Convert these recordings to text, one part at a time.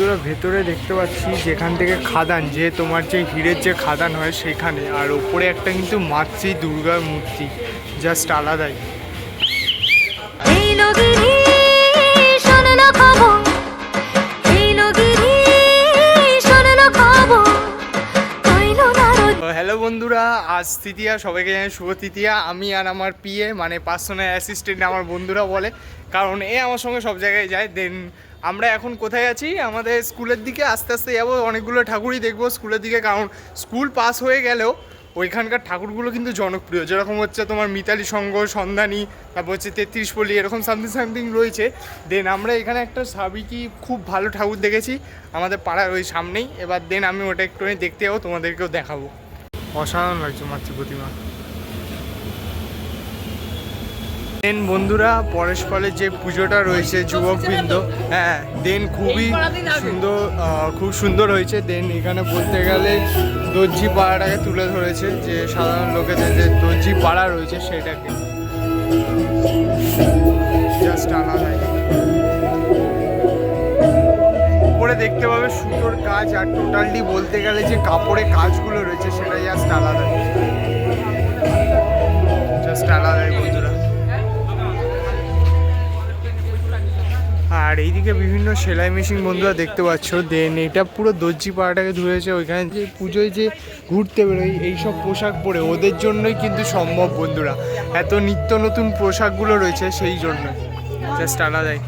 বন্ধুরা ভেতরে দেখতে পাচ্ছি যেখান থেকে খাদান, যে তোমার যে হীরের যে খাদান হয় সেখানে, আর ওপরে একটা কিন্তু মাতৃ দুর্গার মূর্তি, জাস্ট আলাদাই। হ্যালো বন্ধুরা, আজ তৃতীয়া, সবাইকে জানাই শুভ তৃতীয়া। আমি আর আমার পিএ মানে পার্সোনাল অ্যাসিস্ট্যান্ট আমার বন্ধুরা বলে, কারণ এ আমার সঙ্গে সব জায়গায় যায়। দেন আমরা এখন কোথায় আছি? আমাদের স্কুলের দিকে আস্তে আস্তে যাবো, অনেকগুলো ঠাকুরই দেখবো স্কুলের দিকে, কারণ স্কুল পাস হয়ে গেলেও ওইখানকার ঠাকুরগুলো কিন্তু জনপ্রিয়, যেরকম হচ্ছে তোমার মিতালি সংঘ, সন্ধানী, তারপর হচ্ছে 33 পল্লী, এরকম সামথিং রয়েছে। দেন আমরা এখানে একটা সাবিকি খুব ভালো ঠাকুর দেখেছি আমাদের পাড়ার ওই সামনেই। এবার দেন আমি ওটা একটু দেখতে যাবো, তোমাদেরকেও দেখাবো। অসাধারণ লাগছে মাতৃ প্রতিমা। দেন বন্ধুরা পরস্পরের যে পুজোটা রয়েছে যুবকবৃন্দ, হ্যাঁ দেন খুবই সুন্দর, খুব সুন্দর হয়েছে। দেন এখানে বলতে গেলে দর্জি পাড়াটাকে তুলে ধরেছে, যে সাধারণ লোকেদের যে দর্জি পাড়া রয়েছে সেটাকে, জাস্ট আলাদা। উপরে দেখতে পাবে সুতোর কাজ, আর টোটালি বলতে গেলে যে কাপড়ে কাজগুলো রয়েছে সেটা জাস্ট আলাদা, জাস্ট আলাদাই বন্ধুরা। আর এইদিকে বিভিন্ন সেলাই মেশিন বন্ধুরা দেখতে পাচ্ছ। দেন এটা পুরো দর্জি পাড়াটাকে ধরেছে। ওইখানে যে পুজোয় যে ঘুরতে বেরোয় এইসব পোশাক পরে, ওদের জন্যই কিন্তু সম্ভব বন্ধুরা, এত নিত্য নতুন পোশাকগুলো রয়েছে সেই জন্য, জাস্ট আলাদাই।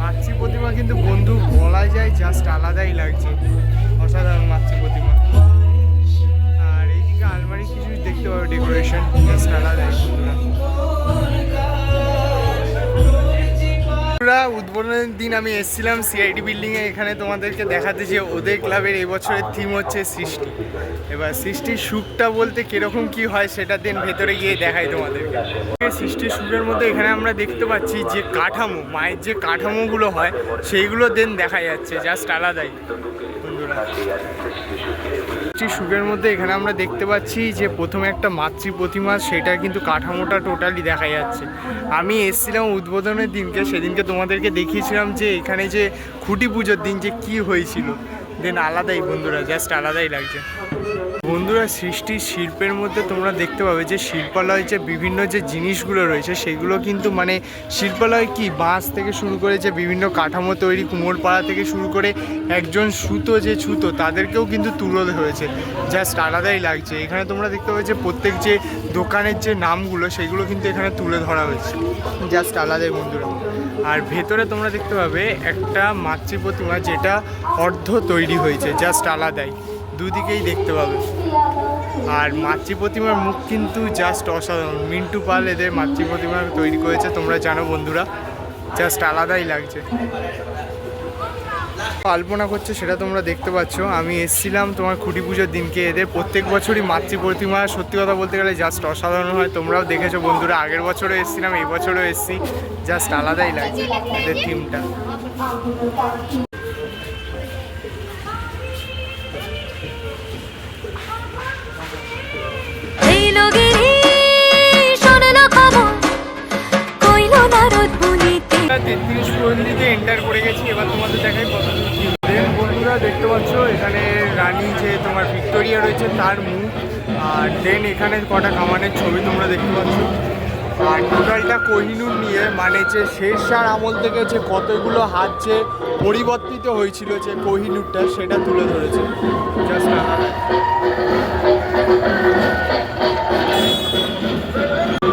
মাতৃ প্রতিমা কিন্তু বন্ধু বলা যায় জাস্ট আলাদাই লাগছে, অসাধারণ মাতৃ প্রতিমা। আর এইদিকে আলমারি কিছু দেখতে পাবে, ডেকোরেশন জাস্ট আলাদাই বন্ধুরা। উদ্বোধনের দিন আমি এসেছিলাম সিআইডি বিল্ডিংয়ে, এখানে তোমাদেরকে দেখাতে যে ওদের ক্লাবের এই বছরের থিম হচ্ছে সৃষ্টি। এবার সৃষ্টির সুখটা বলতে কীরকম কী হয় সেটা দিন ভেতরে গিয়ে দেখাই তোমাদেরকে। সৃষ্টির সুখের মধ্যে এখানে আমরা দেখতে পাচ্ছি যে কাঠামো, মায়ের যে কাঠামোগুলো হয় সেইগুলো দেন দেখা যাচ্ছে, জাস্ট আলাদাই বন্ধুরা। সুখের মধ্যে এখানে আমরা দেখতে পাচ্ছি যে প্রথমে একটা মাতৃ প্রতিমা, সেটা কিন্তু কাঠামোটা টোটালি দেখা যাচ্ছে। আমি এসেছিলাম উদ্বোধনের দিনকে, সেদিনকে তোমাদেরকে দেখিয়েছিলাম যে এখানে যে খুঁটি পুজোর দিন যে কি হয়েছিল। দেন আলাদাই বন্ধুরা, জাস্ট আলাদাই লাগছে বন্ধুরা। সৃষ্টির শিল্পের মধ্যে তোমরা দেখতে পাবে যে শিল্পালয় যে বিভিন্ন যে জিনিসগুলো রয়েছে সেগুলো কিন্তু মানে শিল্পালয় কি বাঁশ থেকে শুরু করে যে বিভিন্ন কাঠামো তৈরি, কুমোরপাড়া থেকে শুরু করে একজন ছুতো তাদেরকেও কিন্তু তুলে ধরেছে, জাস্ট আলাদাই লাগছে। এখানে তোমরা দেখতে পাবে যে প্রত্যেক যে দোকানের যে নামগুলো সেগুলো কিন্তু এখানে তুলে ধরা হয়েছে, জাস্ট আলাদাই বন্ধুরা। আর ভেতরে তোমরা দেখতে পাবে একটা মাতৃ প্রতিমা যেটা অর্ধ তৈরি হয়েছে, জাস্ট আলাদাই, দুদিকেই দেখতে পাবে। আর মাতৃ প্রতিমার মুখ কিন্তু জাস্ট অসাধারণ। মিন্টু পাল এদের মাতৃ প্রতিমা তৈরি করেছে, তোমরা জানো বন্ধুরা, জাস্ট আলাদাই লাগছে। আলপনা করছে সেটা তোমরা দেখতে পাচ্ছ। আমি এসেছিলাম তোমার খুঁটি পুজোর দিনকে, এদের প্রত্যেক বছরই মাতৃ প্রতিমা সত্যি কথা বলতে গেলে জাস্ট অসাধারণ হয়। তোমরাও দেখেছো বন্ধুরা, আগের বছরও এসেছিলাম, এই বছরও এসেছি, জাস্ট আলাদাই লাগছে এদের থিমটা। এন্টার করে গেছি, এবার তোমাদের দেখাই কত বন্ধুরা। দেখতে পাচ্ছ এখানে রানী যে তোমার ভিক্টোরিয়া রয়েছে তার মুখ, আর দেন এখানে কটা কামানের ছবি তোমরা দেখতে পাচ্ছ। আর টোটালটা কোহিনূর নিয়ে, মানে যে শেরশাহ আমল থেকে যে কতগুলো হাত যে পরিবর্তিত হয়েছিল যে কোহিনূরটা, সেটা তুলে ধরেছে, জাস্ট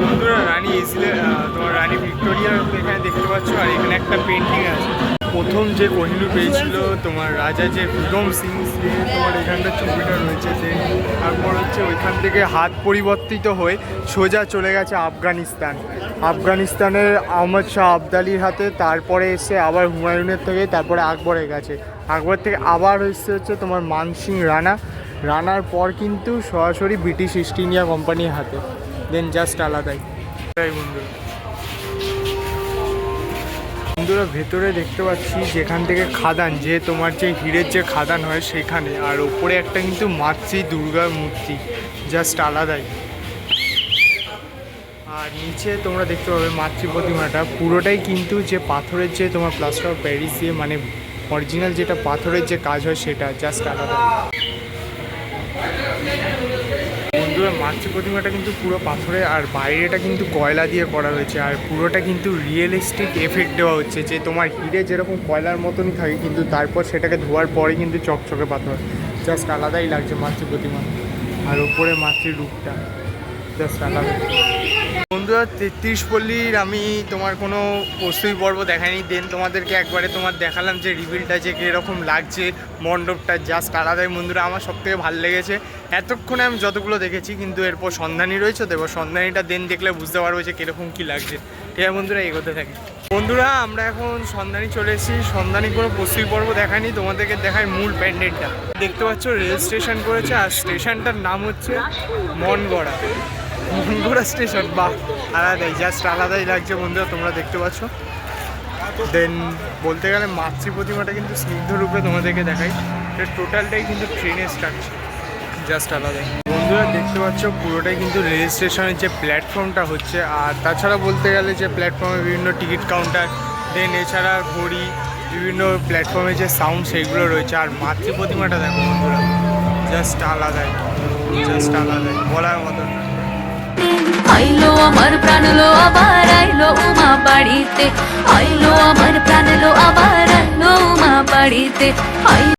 বন্ধুরা। রানী তোমার রানী ভিক্টোরিয়া এখানে দেখতে পাচ্ছ। আর এখানে একটা পেন্টিং আছে, প্রথম যে কোহিনূর পেয়েছিল তোমার রাজা যে উধম সিং, সে তোমার এখানটার ছবিটা রয়েছে। তারপর হচ্ছে ওইখান থেকে হাত পরিবর্তিত হয়ে সোজা চলে গেছে আফগানিস্তানের আহমদ শাহ আবদালির হাতে, তারপরে এসে আবার হুমায়ুনের থেকে, তারপরে আকবরের কাছে, আকবর থেকে আবার হচ্ছে তোমার মানসিং রানার পর কিন্তু সরাসরি ব্রিটিশ ইস্ট ইন্ডিয়া কোম্পানির হাতে। দেন জাস্ট আলাদাই বন্ধুরা। ভেতরে দেখতে পাচ্ছি যেখান থেকে খাদান, যে তোমার যে হীরের যে খাদান হয় সেখানে, আর ওপরে একটা কিন্তু মাতৃ দুর্গার মূর্তি, জাস্ট আলাদাই। আর নিচে তোমরা দেখতে পাবে মাতৃ প্রতিমাটা পুরোটাই কিন্তু যে পাথরের যে তোমার প্লাস্টার অফ প্যারিস দিয়ে মানে অরিজিনাল যেটা পাথরের যে কাজ হয় সেটা জাস্ট আলাদা। বন্ধুরা মাতৃ প্রতিমাটা কিন্তু পুরো পাথরে আর বাইরেটা কিন্তু কয়লা দিয়ে করা হয়েছে আর পুরোটা কিন্তু রিয়েলিস্টিক এফেক্ট দেওয়া হচ্ছে যে তোমার হিরে যেরকম কয়লার মতনই থাকে কিন্তু তারপর সেটাকে ধোয়ার পরে কিন্তু চকচকে পাথর, জাস্ট আলাদাই লাগছে মাতৃ প্রতিমা। আর ওপরে মাতৃর রূপটা জাস্ট আলাদা। বন্ধুরা 33 পল্লীর আমি তোমার কোনো প্রস্তুতি পর্ব দেখাইনি, দেন তোমাদেরকে একবারে তোমার দেখালাম যে রিভিলটা যে কীরকম লাগছে মণ্ডপটা, জাস্ট আলাদাই। বন্ধুরা আমার সবথেকে ভালো লেগেছে এতক্ষণে আমি যতগুলো দেখেছি, কিন্তু এরপর সন্ধানী রয়েছে দেবো, সন্ধানীটা দেন দেখলে বুঝতে পারবো যে কীরকম কী লাগছে। ঠিক আছে বন্ধুরা, এগোতে থাকি। বন্ধুরা আমরা এখন সন্ধানী চলে এসেছি, সন্ধানী কোনো প্রস্তুতি পর্ব দেখায়নি, তোমাদেরকে দেখায় মূল প্যান্ডেলটা। দেখতে পাচ্ছ রেল স্টেশন করেছে আর স্টেশনটার নাম হচ্ছে মনগড়া স্টেশন। বাহ, আলাদাই, জাস্ট আলাদাই লাগছে বন্ধুরা, তোমরা দেখতে পাচ্ছ। দেন বলতে গেলে মাতৃ প্রতিমাটা কিন্তু স্নিগ্ধ রূপে তোমাদেরকে দেখাই, এটা টোটালটাই কিন্তু ট্রেনের স্ট্রাকচার, জাস্ট আলাদাই। বন্ধুরা দেখতে পাচ্ছ পুরোটাই কিন্তু রেল স্টেশনের যে প্ল্যাটফর্মটা হচ্ছে, আর তাছাড়া বলতে গেলে যে প্ল্যাটফর্মে বিভিন্ন টিকিট কাউন্টার, দেন এছাড়া ঘড়ি, বিভিন্ন প্ল্যাটফর্মে যে সাউন্ড সেইগুলো রয়েছে। আর মাতৃ প্রতিমাটা দেখো বন্ধুরা, জাস্ট আলাদাই, জাস্ট আলাদাই, বলার মতন। আইলো আমার প্রাণ লো আবার আইলো উমা বাড়িতে, আইলো আমার প্রাণ লো আবার আইলো উমা বাড়িতে।